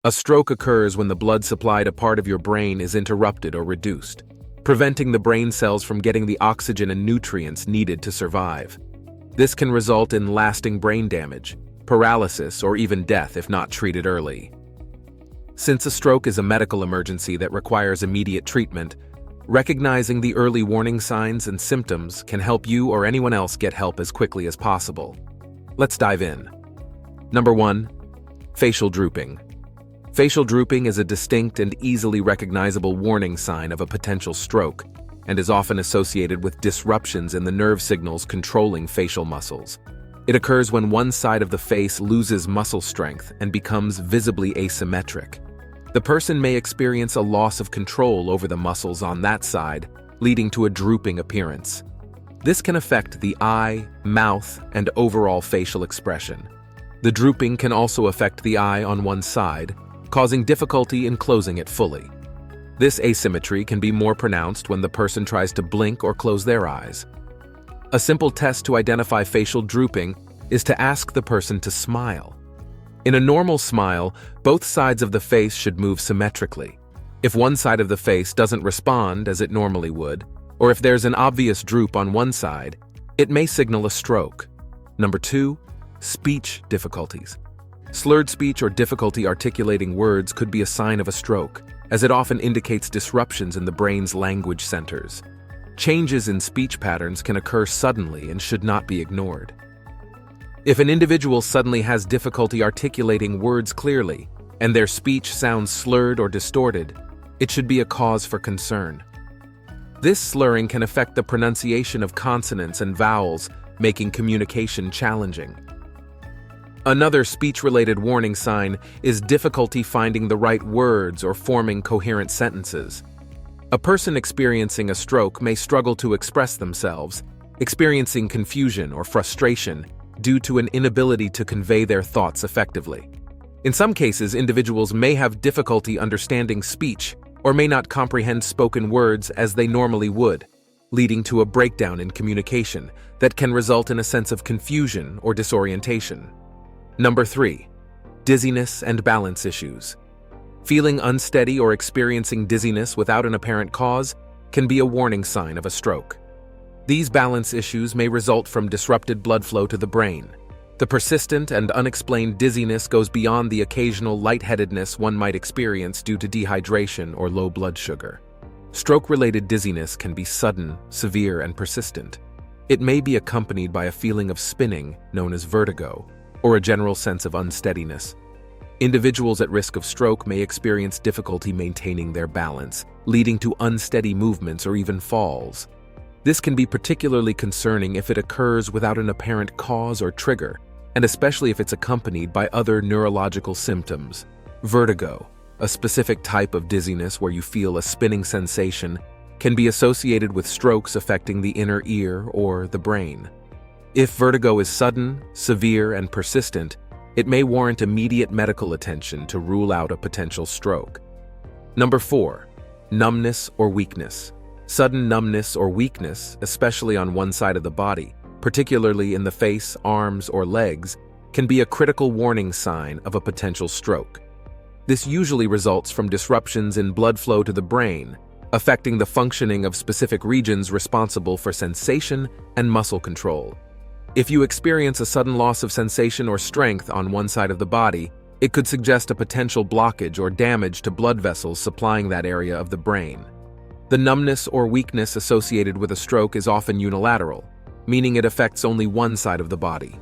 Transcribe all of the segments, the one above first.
A stroke occurs when the blood supply to part of your brain is interrupted or reduced, preventing the brain cells from getting the oxygen and nutrients needed to survive. This can result in lasting brain damage, paralysis, or even death if not treated early. Since a stroke is a medical emergency that requires immediate treatment, recognizing the early warning signs and symptoms can help you or anyone else get help as quickly as possible. Let's dive in. Number 1. Facial drooping. Facial drooping is a distinct and easily recognizable warning sign of a potential stroke and is often associated with disruptions in the nerve signals controlling facial muscles. It occurs when one side of the face loses muscle strength and becomes visibly asymmetric. The person may experience a loss of control over the muscles on that side, leading to a drooping appearance. This can affect the eye, mouth, and overall facial expression. The drooping can also affect the eye on one side, causing difficulty in closing it fully. This asymmetry can be more pronounced when the person tries to blink or close their eyes. A simple test to identify facial drooping is to ask the person to smile. In a normal smile, both sides of the face should move symmetrically. If one side of the face doesn't respond as it normally would, or if there's an obvious droop on one side, it may signal a stroke. Number 2. Speech difficulties. Slurred speech or difficulty articulating words could be a sign of a stroke, as it often indicates disruptions in the brain's language centers. Changes in speech patterns can occur suddenly and should not be ignored. If an individual suddenly has difficulty articulating words clearly, and their speech sounds slurred or distorted, it should be a cause for concern. This slurring can affect the pronunciation of consonants and vowels, making communication challenging. Another speech-related warning sign is difficulty finding the right words or forming coherent sentences. A person experiencing a stroke may struggle to express themselves, experiencing confusion or frustration due to an inability to convey their thoughts effectively. In some cases, individuals may have difficulty understanding speech or may not comprehend spoken words as they normally would, leading to a breakdown in communication that can result in a sense of confusion or disorientation. Number 3. Dizziness and balance issues. Feeling unsteady or experiencing dizziness without an apparent cause can be a warning sign of a stroke. These balance issues may result from disrupted blood flow to the brain. The persistent and unexplained dizziness goes beyond the occasional lightheadedness one might experience due to dehydration or low blood sugar. Stroke-related dizziness can be sudden, severe, and persistent. It may be accompanied by a feeling of spinning, known as vertigo, or a general sense of unsteadiness. Individuals at risk of stroke may experience difficulty maintaining their balance, leading to unsteady movements or even falls. This can be particularly concerning if it occurs without an apparent cause or trigger, and especially if it's accompanied by other neurological symptoms. Vertigo, a specific type of dizziness where you feel a spinning sensation, can be associated with strokes affecting the inner ear or the brain. If vertigo is sudden, severe, and persistent, it may warrant immediate medical attention to rule out a potential stroke. Number 4. Numbness or weakness. Sudden numbness or weakness, especially on one side of the body, particularly in the face, arms, or legs, can be a critical warning sign of a potential stroke. This usually results from disruptions in blood flow to the brain, affecting the functioning of specific regions responsible for sensation and muscle control. If you experience a sudden loss of sensation or strength on one side of the body, it could suggest a potential blockage or damage to blood vessels supplying that area of the brain. The numbness or weakness associated with a stroke is often unilateral, meaning it affects only one side of the body.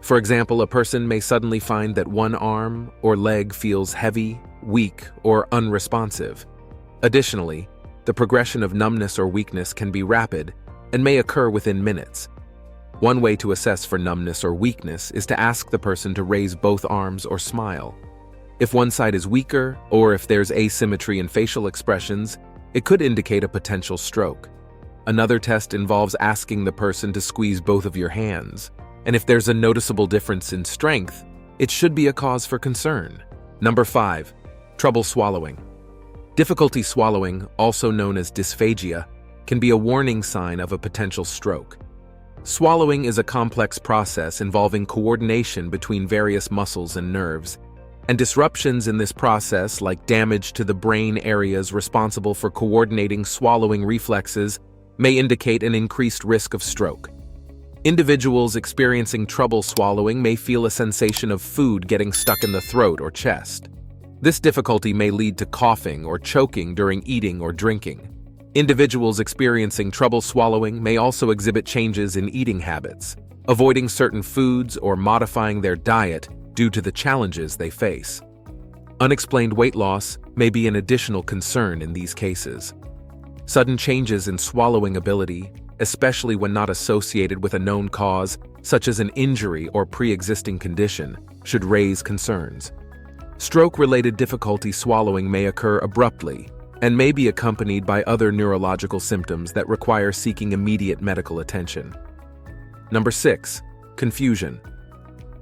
For example, a person may suddenly find that one arm or leg feels heavy, weak, or unresponsive. Additionally, the progression of numbness or weakness can be rapid and may occur within minutes. One way to assess for numbness or weakness is to ask the person to raise both arms or smile. If one side is weaker, or if there's asymmetry in facial expressions, it could indicate a potential stroke. Another test involves asking the person to squeeze both of your hands, and if there's a noticeable difference in strength, it should be a cause for concern. Number 5. Trouble swallowing. Difficulty swallowing, also known as dysphagia, can be a warning sign of a potential stroke. Swallowing is a complex process involving coordination between various muscles and nerves. and disruptions in this process, like damage to the brain areas responsible for coordinating swallowing reflexes, may indicate an increased risk of stroke. Individuals experiencing trouble swallowing may feel a sensation of food getting stuck in the throat or chest. This difficulty may lead to coughing or choking during eating or drinking. Individuals experiencing trouble swallowing may also exhibit changes in eating habits, avoiding certain foods or modifying their diet due to the challenges they face. Unexplained weight loss may be an additional concern in these cases. Sudden changes in swallowing ability, especially when not associated with a known cause, such as an injury or pre-existing condition, should raise concerns. Stroke-related difficulty swallowing may occur abruptly and may be accompanied by other neurological symptoms that require seeking immediate medical attention. Number 6. Confusion.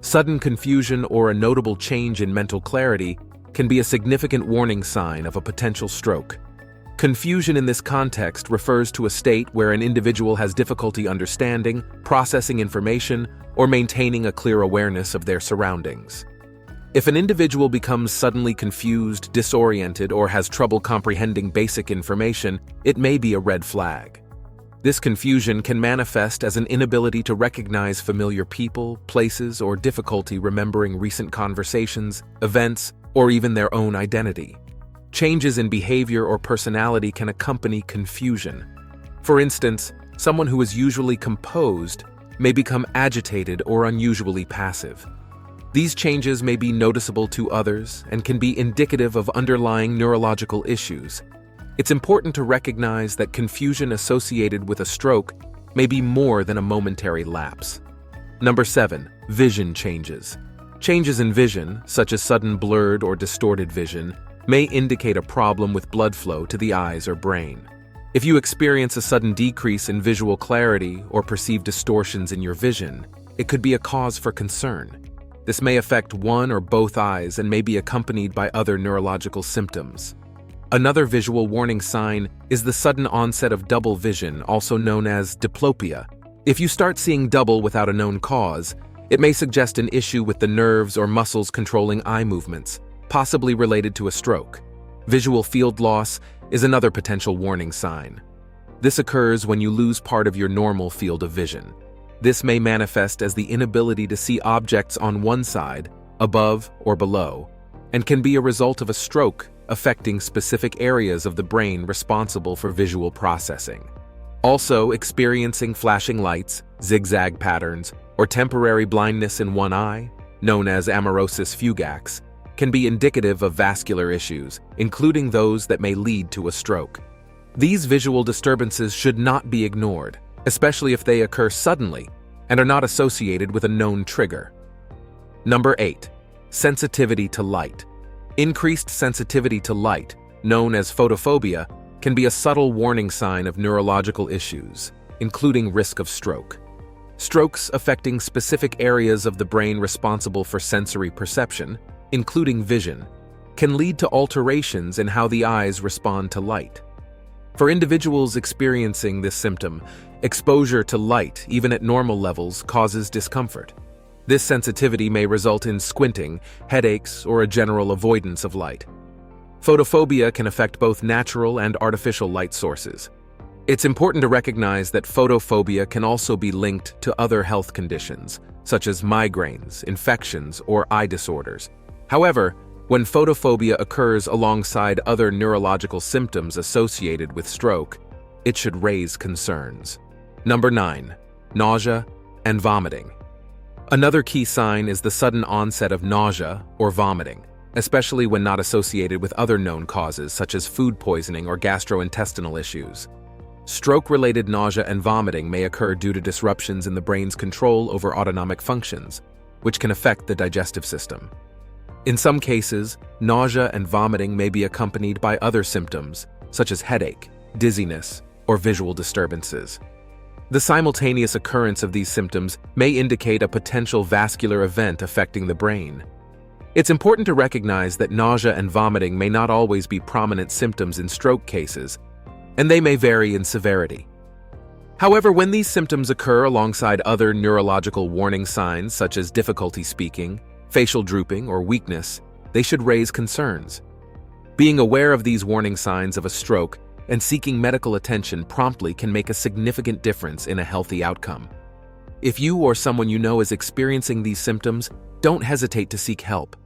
Sudden confusion or a notable change in mental clarity can be a significant warning sign of a potential stroke. Confusion in this context refers to a state where an individual has difficulty understanding, processing information, or maintaining a clear awareness of their surroundings. If an individual becomes suddenly confused, disoriented, or has trouble comprehending basic information, it may be a red flag. This confusion can manifest as an inability to recognize familiar people, places, or difficulty remembering recent conversations, events, or even their own identity. Changes in behavior or personality can accompany confusion. For instance, someone who is usually composed may become agitated or unusually passive. These changes may be noticeable to others and can be indicative of underlying neurological issues. It's important to recognize that confusion associated with a stroke may be more than a momentary lapse. Number 7. Vision changes. Changes in vision, such as sudden blurred or distorted vision, may indicate a problem with blood flow to the eyes or brain. If you experience a sudden decrease in visual clarity or perceive distortions in your vision, it could be a cause for concern. This may affect one or both eyes and may be accompanied by other neurological symptoms. Another visual warning sign is the sudden onset of double vision, also known as diplopia. If you start seeing double without a known cause, it may suggest an issue with the nerves or muscles controlling eye movements, possibly related to a stroke. Visual field loss is another potential warning sign. This occurs when you lose part of your normal field of vision. This may manifest as the inability to see objects on one side, above or below, and can be a result of a stroke affecting specific areas of the brain responsible for visual processing. Also, experiencing flashing lights, zigzag patterns, or temporary blindness in one eye, known as amaurosis fugax, can be indicative of vascular issues, including those that may lead to a stroke. These visual disturbances should not be ignored, especially if they occur suddenly and are not associated with a known trigger. Number 8. Sensitivity to light. Increased sensitivity to light, known as photophobia, can be a subtle warning sign of neurological issues, including risk of stroke. Strokes affecting specific areas of the brain responsible for sensory perception, including vision, can lead to alterations in how the eyes respond to light. For individuals experiencing this symptom, exposure to light, even at normal levels, causes discomfort. This sensitivity may result in squinting, headaches, or a general avoidance of light. Photophobia can affect both natural and artificial light sources. It's important to recognize that photophobia can also be linked to other health conditions, such as migraines, infections, or eye disorders. However, when photophobia occurs alongside other neurological symptoms associated with stroke, it should raise concerns. Number 9. Nausea and vomiting. Another key sign is the sudden onset of nausea or vomiting, especially when not associated with other known causes such as food poisoning or gastrointestinal issues. Stroke-related nausea and vomiting may occur due to disruptions in the brain's control over autonomic functions, which can affect the digestive system. In some cases, nausea and vomiting may be accompanied by other symptoms, such as headache, dizziness, or visual disturbances. The simultaneous occurrence of these symptoms may indicate a potential vascular event affecting the brain. It's important to recognize that nausea and vomiting may not always be prominent symptoms in stroke cases, and they may vary in severity. However, when these symptoms occur alongside other neurological warning signs such as difficulty speaking, facial drooping, or weakness, they should raise concerns. Being aware of these warning signs of a stroke and seeking medical attention promptly can make a significant difference in a healthy outcome. If you or someone you know is experiencing these symptoms, don't hesitate to seek help.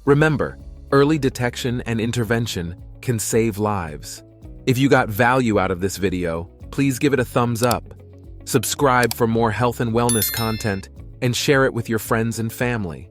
Remember, early detection and intervention can save lives. If you got value out of this video, please give it a thumbs up. Subscribe for more health and wellness content and share it with your friends and family.